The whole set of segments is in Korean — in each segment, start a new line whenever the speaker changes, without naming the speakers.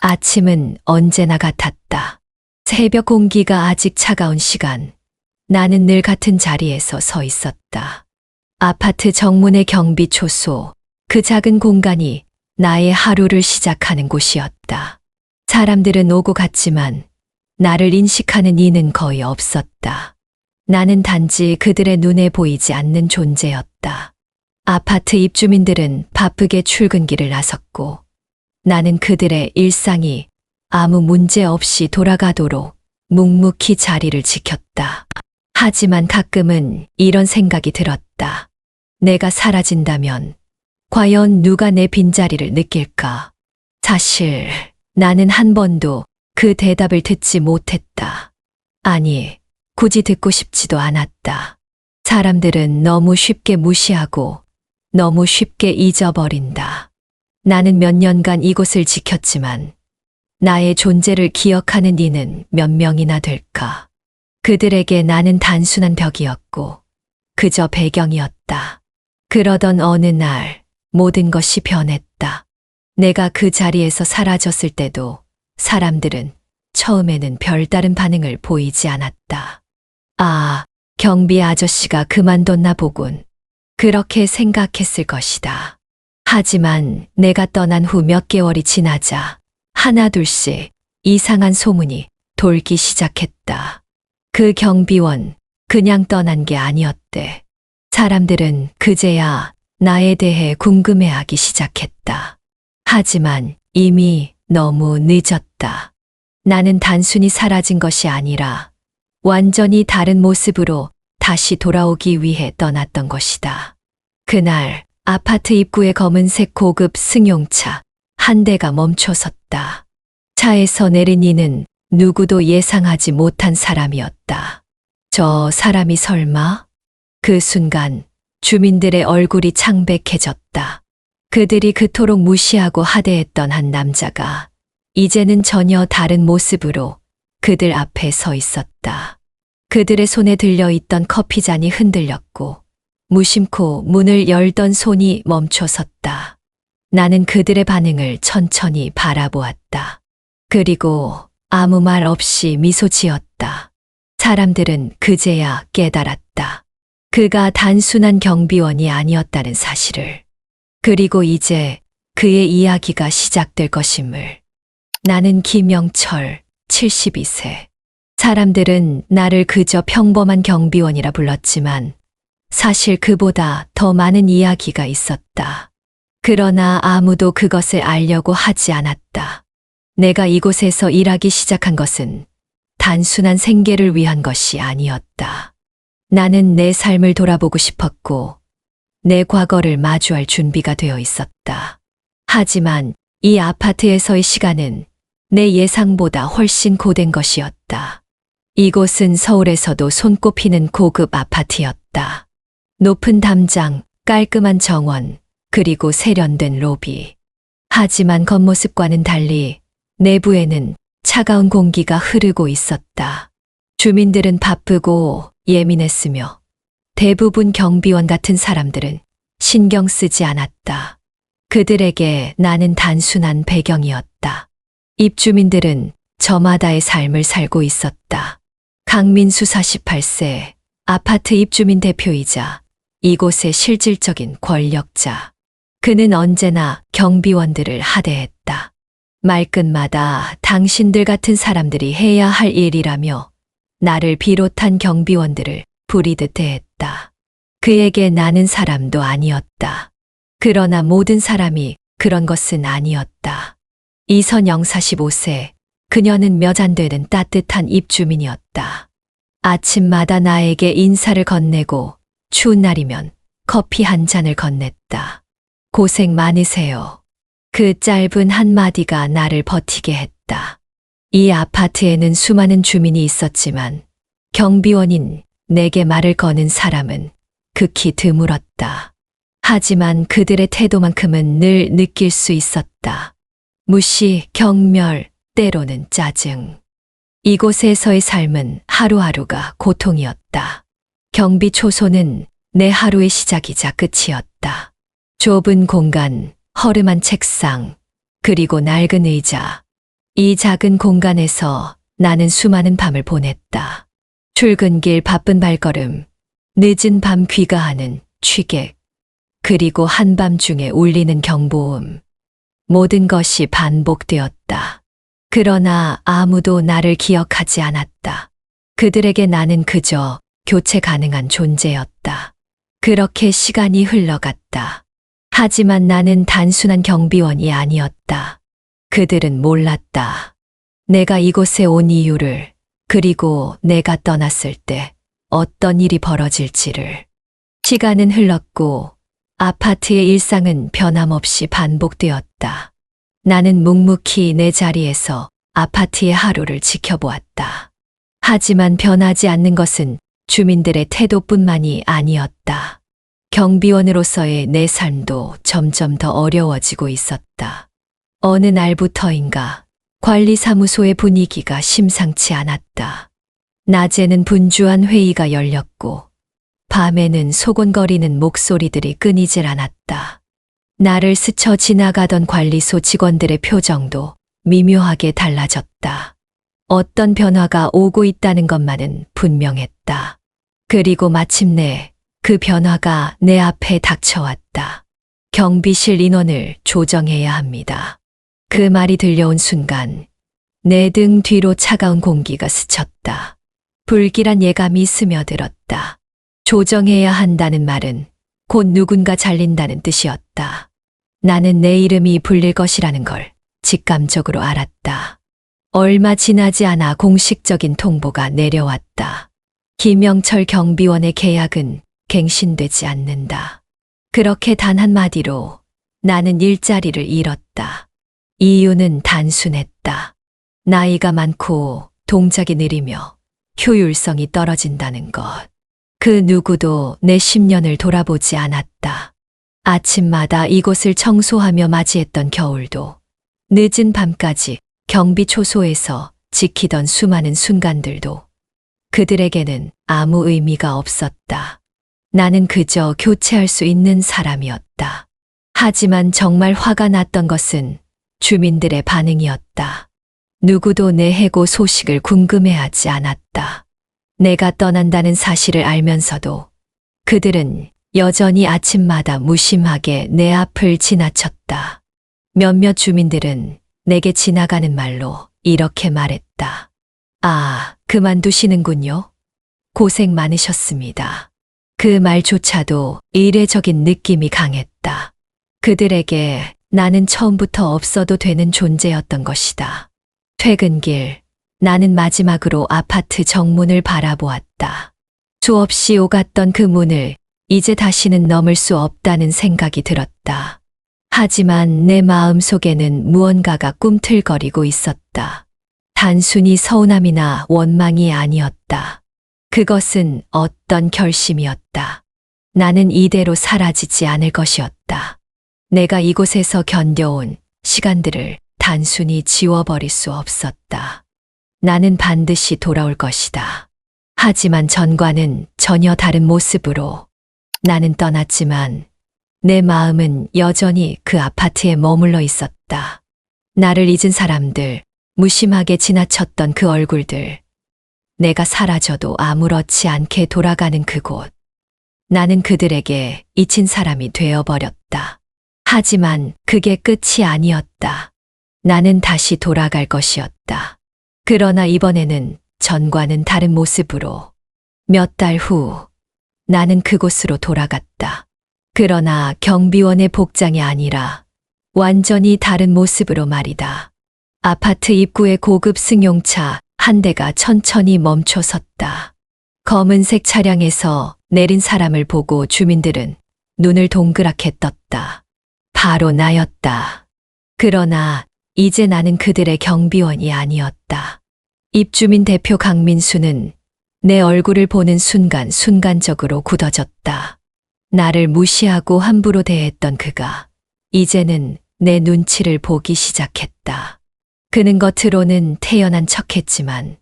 아침은 언제나 같았다. 새벽 공기가 아직 차가운 시간. 나는 늘 같은 자리에서 서 있었다. 아파트 정문의 경비 초소, 그 작은 공간이 나의 하루를 시작하는 곳이었다. 사람들은 오고 갔지만 나를 인식하는 이는 거의 없었다. 나는 단지 그들의 눈에 보이지 않는 존재였다. 아파트 입주민들은 바쁘게 출근길을 나섰고 나는 그들의 일상이 아무 문제 없이 돌아가도록 묵묵히 자리를 지켰다. 하지만 가끔은 이런 생각이 들었다. 내가 사라진다면 과연 누가 내 빈자리를 느낄까? 사실 나는 한 번도 그 대답을 듣지 못했다. 아니, 굳이 듣고 싶지도 않았다. 사람들은 너무 쉽게 무시하고 너무 쉽게 잊어버린다. 나는 몇 년간 이곳을 지켰지만 나의 존재를 기억하는 이는 몇 명이나 될까? 그들에게 나는 단순한 벽이었고 그저 배경이었다. 그러던 어느 날 모든 것이 변했다. 내가 그 자리에서 사라졌을 때도 사람들은 처음에는 별다른 반응을 보이지 않았다. 아, 경비 아저씨가 그만뒀나 보군. 그렇게 생각했을 것이다. 하지만 내가 떠난 후 몇 개월이 지나자 하나둘씩 이상한 소문이 돌기 시작했다. 그 경비원 그냥 떠난 게 아니었대. 사람들은 그제야 나에 대해 궁금해하기 시작했다. 하지만 이미 너무 늦었다. 나는 단순히 사라진 것이 아니라 완전히 다른 모습으로 다시 돌아오기 위해 떠났던 것이다. 그날 아파트 입구에 검은색 고급 승용차 한 대가 멈춰섰다. 차에서 내린 이는 누구도 예상하지 못한 사람이었다. 저 사람이 설마? 그 순간 주민들의 얼굴이 창백해졌다. 그들이 그토록 무시하고 하대했던 한 남자가 이제는 전혀 다른 모습으로 그들 앞에 서 있었다. 그들의 손에 들려있던 커피잔이 흔들렸고 무심코 문을 열던 손이 멈춰섰다. 나는 그들의 반응을 천천히 바라보았다. 그리고 아무 말 없이 미소 지었다. 사람들은 그제야 깨달았다. 그가 단순한 경비원이 아니었다는 사실을. 그리고 이제 그의 이야기가 시작될 것임을. 나는 김영철, 72세. 사람들은 나를 그저 평범한 경비원이라 불렀지만 사실 그보다 더 많은 이야기가 있었다. 그러나 아무도 그것을 알려고 하지 않았다. 내가 이곳에서 일하기 시작한 것은 단순한 생계를 위한 것이 아니었다. 나는 내 삶을 돌아보고 싶었고 내 과거를 마주할 준비가 되어 있었다. 하지만 이 아파트에서의 시간은 내 예상보다 훨씬 고된 것이었다. 이곳은 서울에서도 손꼽히는 고급 아파트였다. 높은 담장, 깔끔한 정원, 그리고 세련된 로비. 하지만 겉모습과는 달리 내부에는 차가운 공기가 흐르고 있었다. 주민들은 바쁘고 예민했으며 대부분 경비원 같은 사람들은 신경 쓰지 않았다. 그들에게 나는 단순한 배경이었다. 입주민들은 저마다의 삶을 살고 있었다. 강민수 48세, 아파트 입주민 대표이자 이곳의 실질적인 권력자. 그는 언제나 경비원들을 하대했다. 말끝마다 당신들 같은 사람들이 해야 할 일이라며 나를 비롯한 경비원들을 부리듯 대했다. 그에게 나는 사람도 아니었다. 그러나 모든 사람이 그런 것은 아니었다. 이선영 45세, 그녀는 몇 안 되는 따뜻한 입주민이었다. 아침마다 나에게 인사를 건네고 추운 날이면 커피 한 잔을 건넸다. 고생 많으세요. 그 짧은 한마디가 나를 버티게 했다. 이 아파트에는 수많은 주민이 있었지만 경비원인 내게 말을 거는 사람은 극히 드물었다. 하지만 그들의 태도만큼은 늘 느낄 수 있었다. 무시, 경멸, 때로는 짜증. 이곳에서의 삶은 하루하루가 고통이었다. 경비 초소는 내 하루의 시작이자 끝이었다. 좁은 공간, 허름한 책상, 그리고 낡은 의자. 이 작은 공간에서 나는 수많은 밤을 보냈다. 출근길 바쁜 발걸음, 늦은 밤 귀가하는 취객, 그리고 한밤중에 울리는 경보음. 모든 것이 반복되었다. 그러나 아무도 나를 기억하지 않았다. 그들에게 나는 그저 교체 가능한 존재였다. 그렇게 시간이 흘러갔다. 하지만 나는 단순한 경비원이 아니었다. 그들은 몰랐다. 내가 이곳에 온 이유를, 그리고 내가 떠났을 때 어떤 일이 벌어질지를. 시간은 흘렀고 아파트의 일상은 변함없이 반복되었다. 나는 묵묵히 내 자리에서 아파트의 하루를 지켜보았다. 하지만 변하지 않는 것은 주민들의 태도뿐만이 아니었다. 경비원으로서의 내 삶도 점점 더 어려워지고 있었다. 어느 날부터인가 관리사무소의 분위기가 심상치 않았다. 낮에는 분주한 회의가 열렸고 밤에는 소곤거리는 목소리들이 끊이질 않았다. 나를 스쳐 지나가던 관리소 직원들의 표정도 미묘하게 달라졌다. 어떤 변화가 오고 있다는 것만은 분명했다. 그리고 마침내 그 변화가 내 앞에 닥쳐왔다. 경비실 인원을 조정해야 합니다. 그 말이 들려온 순간 내 등 뒤로 차가운 공기가 스쳤다. 불길한 예감이 스며들었다. 조정해야 한다는 말은 곧 누군가 잘린다는 뜻이었다. 나는 내 이름이 불릴 것이라는 걸 직감적으로 알았다. 얼마 지나지 않아 공식적인 통보가 내려왔다. 김영철 경비원의 계약은 갱신되지 않는다. 그렇게 단 한마디로 나는 일자리를 잃었다. 이유는 단순했다. 나이가 많고 동작이 느리며 효율성이 떨어진다는 것. 그 누구도 내 10년을 돌아보지 않았다. 아침마다 이곳을 청소하며 맞이했던 겨울도, 늦은 밤까지 경비 초소에서 지키던 수많은 순간들도 그들에게는 아무 의미가 없었다. 나는 그저 교체할 수 있는 사람이었다. 하지만 정말 화가 났던 것은 주민들의 반응이었다. 누구도 내 해고 소식을 궁금해하지 않았다. 내가 떠난다는 사실을 알면서도 그들은 여전히 아침마다 무심하게 내 앞을 지나쳤다. 몇몇 주민들은 내게 지나가는 말로 이렇게 말했다. 아, 그만두시는군요. 고생 많으셨습니다. 그 말조차도 이례적인 느낌이 강했다. 그들에게 나는 처음부터 없어도 되는 존재였던 것이다. 퇴근길, 나는 마지막으로 아파트 정문을 바라보았다. 수없이 오갔던 그 문을 이제 다시는 넘을 수 없다는 생각이 들었다. 하지만 내 마음 속에는 무언가가 꿈틀거리고 있었다. 단순히 서운함이나 원망이 아니었다. 그것은 어떤 결심이었다. 나는 이대로 사라지지 않을 것이었다. 내가 이곳에서 견뎌온 시간들을 단순히 지워버릴 수 없었다. 나는 반드시 돌아올 것이다. 하지만 전과는 전혀 다른 모습으로. 나는 떠났지만 내 마음은 여전히 그 아파트에 머물러 있었다. 나를 잊은 사람들, 무심하게 지나쳤던 그 얼굴들, 내가 사라져도 아무렇지 않게 돌아가는 그곳. 나는 그들에게 잊힌 사람이 되어버렸다. 하지만 그게 끝이 아니었다. 나는 다시 돌아갈 것이었다. 그러나 이번에는 전과는 다른 모습으로. 몇 달 후, 나는 그곳으로 돌아갔다. 그러나 경비원의 복장이 아니라 완전히 다른 모습으로 말이다. 아파트 입구에 고급 승용차 한 대가 천천히 멈춰 섰다. 검은색 차량에서 내린 사람을 보고 주민들은 눈을 동그랗게 떴다. 바로 나였다. 그러나 이제 나는 그들의 경비원이 아니었다. 입주민 대표 강민수는 내 얼굴을 보는 순간 순간적으로 굳어졌다. 나를 무시하고 함부로 대했던 그가 이제는 내 눈치를 보기 시작했다. 그는 겉으로는 태연한 척했지만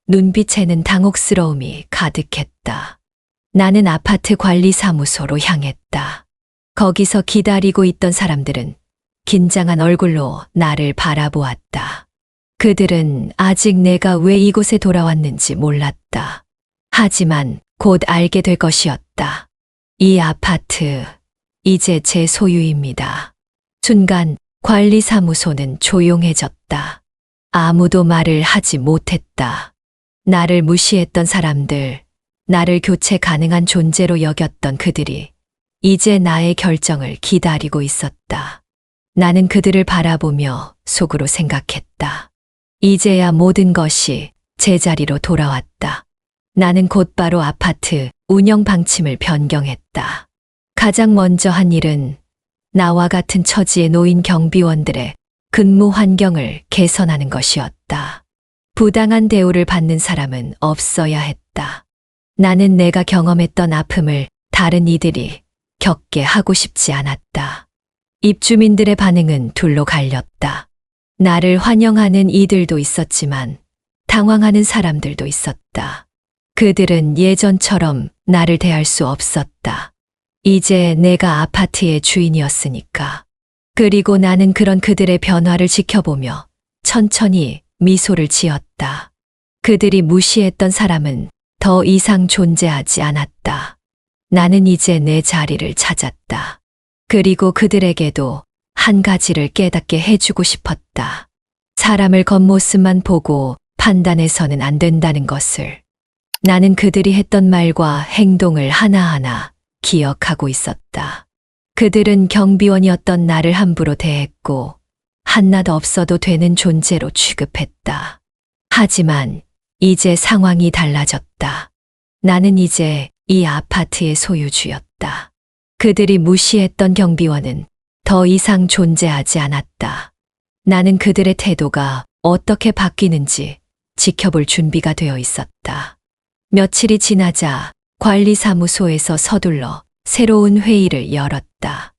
눈빛에는 당혹스러움이 가득했다. 나는 아파트 관리사무소로 향했다. 거기서 기다리고 있던 사람들은 긴장한 얼굴로 나를 바라보았다. 그들은 아직 내가 왜 이곳에 돌아왔는지 몰랐다. 하지만 곧 알게 될 것이었다. 이 아파트, 이제 제 소유입니다. 순간 관리사무소는 조용해졌다. 아무도 말을 하지 못했다. 나를 무시했던 사람들, 나를 교체 가능한 존재로 여겼던 그들이 이제 나의 결정을 기다리고 있었다. 나는 그들을 바라보며 속으로 생각했다. 이제야 모든 것이 제자리로 돌아왔다. 나는 곧바로 아파트 운영 방침을 변경했다. 가장 먼저 한 일은 나와 같은 처지에 놓인 경비원들의 근무 환경을 개선하는 것이었다. 부당한 대우를 받는 사람은 없어야 했다. 나는 내가 경험했던 아픔을 다른 이들이 겪게 하고 싶지 않았다. 입주민들의 반응은 둘로 갈렸다. 나를 환영하는 이들도 있었지만 당황하는 사람들도 있었다. 그들은 예전처럼 나를 대할 수 없었다. 이제 내가 아파트의 주인이었으니까. 그리고 나는 그런 그들의 변화를 지켜보며 천천히 미소를 지었다. 그들이 무시했던 사람은 더 이상 존재하지 않았다. 나는 이제 내 자리를 찾았다. 그리고 그들에게도 한 가지를 깨닫게 해주고 싶었다. 사람을 겉모습만 보고 판단해서는 안 된다는 것을. 나는 그들이 했던 말과 행동을 하나하나 기억하고 있었다. 그들은 경비원이었던 나를 함부로 대했고 한낱 없어도 되는 존재로 취급했다. 하지만 이제 상황이 달라졌다. 나는 이제 이 아파트의 소유주였다. 그들이 무시했던 경비원은 더 이상 존재하지 않았다. 나는 그들의 태도가 어떻게 바뀌는지 지켜볼 준비가 되어 있었다. 며칠이 지나자 관리사무소에서 서둘러 새로운 회의를 열었다.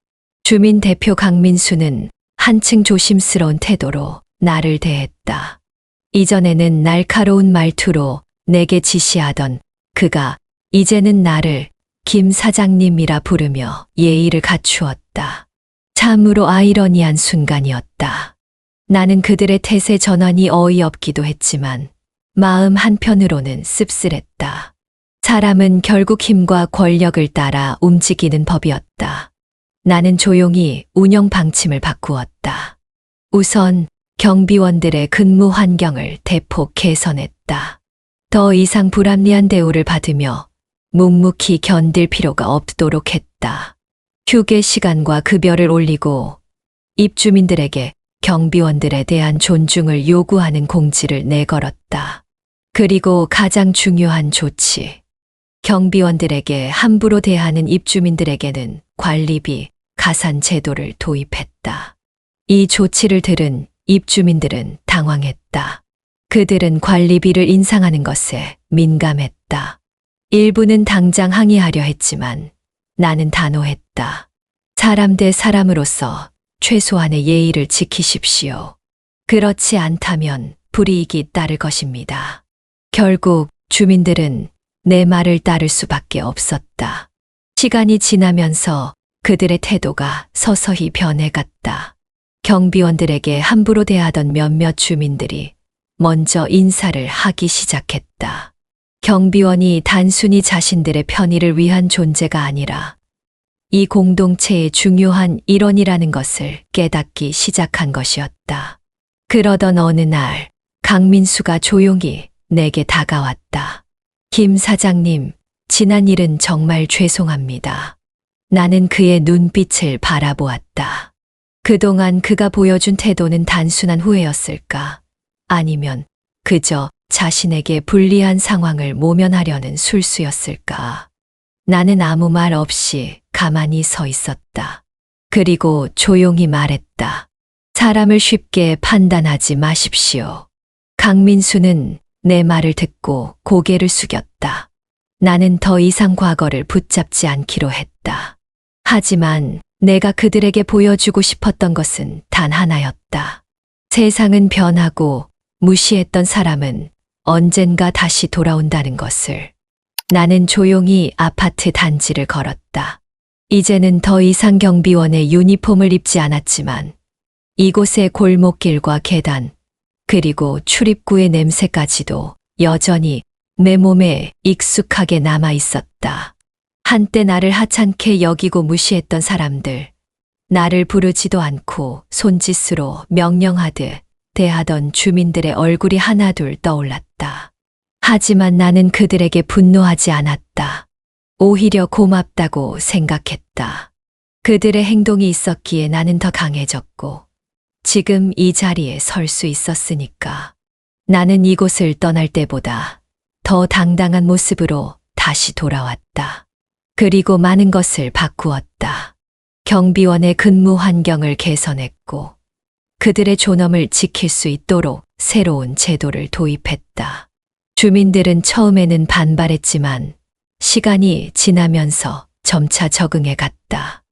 주민 대표 강민수는 한층 조심스러운 태도로 나를 대했다. 이전에는 날카로운 말투로 내게 지시하던 그가 이제는 나를 김 사장님이라 부르며 예의를 갖추었다. 참으로 아이러니한 순간이었다. 나는 그들의 태세 전환이 어이없기도 했지만 마음 한편으로는 씁쓸했다. 사람은 결국 힘과 권력을 따라 움직이는 법이었다. 나는 조용히 운영 방침을 바꾸었다. 우선 경비원들의 근무 환경을 대폭 개선했다. 더 이상 불합리한 대우를 받으며 묵묵히 견딜 필요가 없도록 했다. 휴게 시간과 급여를 올리고 입주민들에게 경비원들에 대한 존중을 요구하는 공지를 내걸었다. 그리고 가장 중요한 조치. 경비원들에게 함부로 대하는 입주민들에게는 관리비, 가산 제도를 도입했다. 이 조치를 들은 입주민들은 당황했다. 그들은 관리비를 인상하는 것에 민감했다. 일부는 당장 항의하려 했지만 나는 단호했다. 사람 대 사람으로서 최소한의 예의를 지키십시오. 그렇지 않다면 불이익이 따를 것입니다. 결국 주민들은 내 말을 따를 수밖에 없었다. 시간이 지나면서 그들의 태도가 서서히 변해갔다. 경비원들에게 함부로 대하던 몇몇 주민들이 먼저 인사를 하기 시작했다. 경비원이 단순히 자신들의 편의를 위한 존재가 아니라 이 공동체의 중요한 일원이라는 것을 깨닫기 시작한 것이었다. 그러던 어느 날 강민수가 조용히 내게 다가왔다. 김 사장님, 지난 일은 정말 죄송합니다. 나는 그의 눈빛을 바라보았다. 그동안 그가 보여준 태도는 단순한 후회였을까? 아니면 그저 자신에게 불리한 상황을 모면하려는 술수였을까? 나는 아무 말 없이 가만히 서 있었다. 그리고 조용히 말했다. 사람을 쉽게 판단하지 마십시오. 강민수는 내 말을 듣고 고개를 숙였다. 나는 더 이상 과거를 붙잡지 않기로 했다. 하지만 내가 그들에게 보여주고 싶었던 것은 단 하나였다. 세상은 변하고 무시했던 사람은 언젠가 다시 돌아온다는 것을. 나는 조용히 아파트 단지를 걸었다. 이제는 더 이상 경비원의 유니폼을 입지 않았지만 이곳의 골목길과 계단, 그리고 출입구의 냄새까지도 여전히 내 몸에 익숙하게 남아 있었다. 한때 나를 하찮게 여기고 무시했던 사람들, 나를 부르지도 않고 손짓으로 명령하듯 대하던 주민들의 얼굴이 하나둘 떠올랐다. 하지만 나는 그들에게 분노하지 않았다. 오히려 고맙다고 생각했다. 그들의 행동이 있었기에 나는 더 강해졌고, 지금 이 자리에 설 수 있었으니까. 나는 이곳을 떠날 때보다 더 당당한 모습으로 다시 돌아왔다. 그리고 많은 것을 바꾸었다. 경비원의 근무 환경을 개선했고, 그들의 존엄을 지킬 수 있도록 새로운 제도를 도입했다. 주민들은 처음에는 반발했지만 시간이 지나면서 점차 적응해 갔다.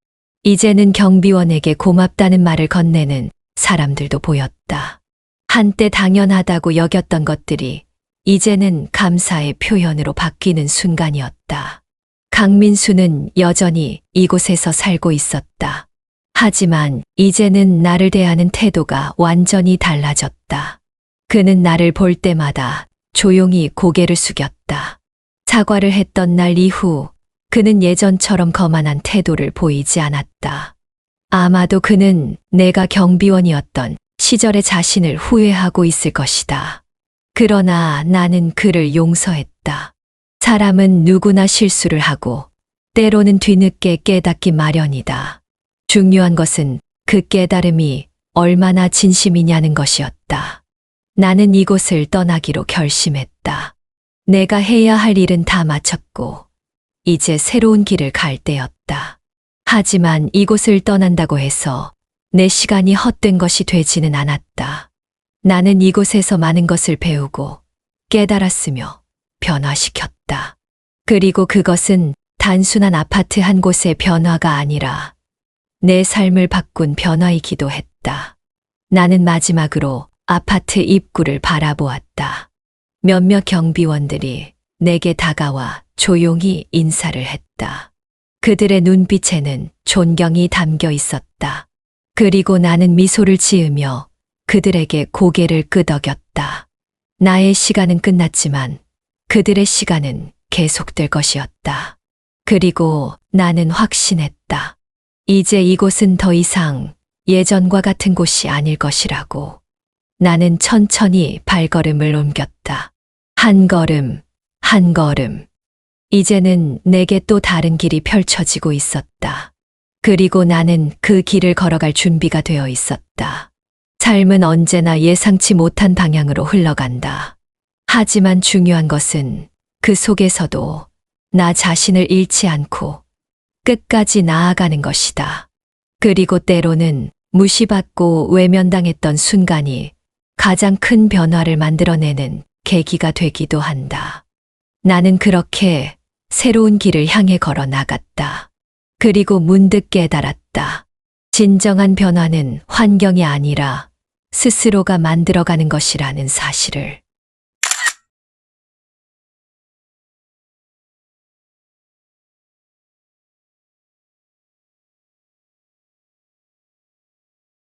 이제는 경비원에게 고맙다는 말을 건네는 사람들도 보였다. 한때 당연하다고 여겼던 것들이 이제는 감사의 표현으로 바뀌는 순간이었다. 강민수는 여전히 이곳에서 살고 있었다. 하지만 이제는 나를 대하는 태도가 완전히 달라졌다. 그는 나를 볼 때마다 조용히 고개를 숙였다. 사과를 했던 날 이후 그는 예전처럼 거만한 태도를 보이지 않았다. 아마도 그는 내가 경비원이었던 시절의 자신을 후회하고 있을 것이다. 그러나 나는 그를 용서했다. 사람은 누구나 실수를 하고 때로는 뒤늦게 깨닫기 마련이다. 중요한 것은 그 깨달음이 얼마나 진심이냐는 것이었다. 나는 이곳을 떠나기로 결심했다. 내가 해야 할 일은 다 마쳤고 이제 새로운 길을 갈 때였다. 하지만 이곳을 떠난다고 해서 내 시간이 헛된 것이 되지는 않았다. 나는 이곳에서 많은 것을 배우고 깨달았으며 변화시켰다. 그리고 그것은 단순한 아파트 한 곳의 변화가 아니라 내 삶을 바꾼 변화이기도 했다. 나는 마지막으로 아파트 입구를 바라보았다. 몇몇 경비원들이 내게 다가와 조용히 인사를 했다. 그들의 눈빛에는 존경이 담겨 있었다. 그리고 나는 미소를 지으며 그들에게 고개를 끄덕였다. 나의 시간은 끝났지만 그들의 시간은 계속될 것이었다. 그리고 나는 확신했다. 이제 이곳은 더 이상 예전과 같은 곳이 아닐 것이라고. 나는 천천히 발걸음을 옮겼다. 한 걸음, 한 걸음. 이제는 내게 또 다른 길이 펼쳐지고 있었다. 그리고 나는 그 길을 걸어갈 준비가 되어 있었다. 삶은 언제나 예상치 못한 방향으로 흘러간다. 하지만 중요한 것은 그 속에서도 나 자신을 잃지 않고 끝까지 나아가는 것이다. 그리고 때로는 무시받고 외면당했던 순간이 가장 큰 변화를 만들어내는 계기가 되기도 한다. 나는 그렇게 새로운 길을 향해 걸어 나갔다. 그리고 문득 깨달았다. 진정한 변화는 환경이 아니라 스스로가 만들어가는 것이라는 사실을.